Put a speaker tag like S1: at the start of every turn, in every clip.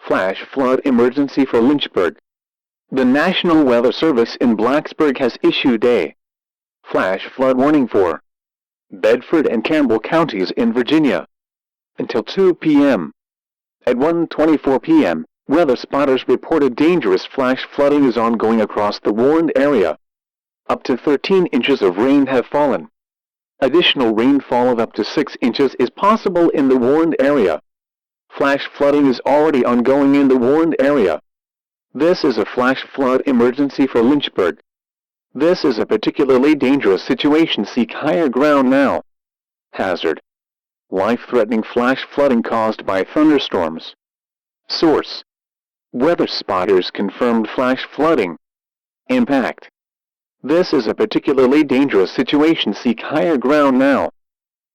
S1: Flash flood emergency for Lynchburg. The National Weather Service in Blacksburg has issued a flash flood warning for Bedford and Campbell counties in Virginia until 2 p.m. At 1:24 p.m., weather spotters reported dangerous flash flooding is ongoing across the warned area. Up to 13 inches of rain have fallen. Additional rainfall of up to 6 inches is possible in the warned area. Flash flooding is already ongoing in the warned area. This is a flash flood emergency for Lynchburg. This is a particularly dangerous situation. Seek higher ground now. Hazard: life-threatening flash flooding caused by thunderstorms. Source: weather spotters confirmed flash flooding. Impact: this is a particularly dangerous situation. Seek higher ground now.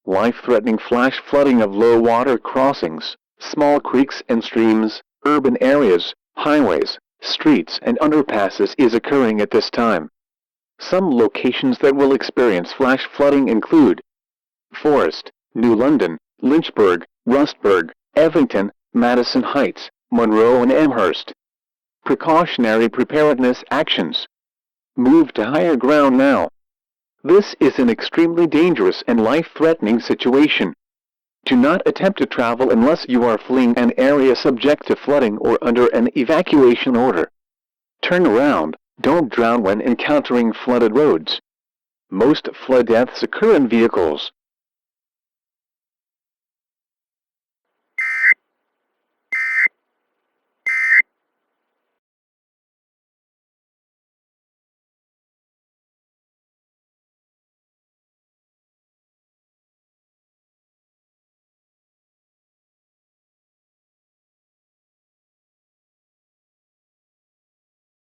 S1: Life-threatening flash flooding of low water crossings, small creeks and streams, urban areas, highways, streets and underpasses is occurring at this time. Some locations that will experience flash flooding include Forest, New London, Lynchburg, Rustburg, Evington, Madison Heights, Monroe and Amherst. Precautionary preparedness actions: move to higher ground now. This is an extremely dangerous and life-threatening situation. Do not attempt to travel unless you are fleeing an area subject to flooding or under an evacuation order. Turn around, don't drown when encountering flooded roads. Most flood deaths occur in vehicles.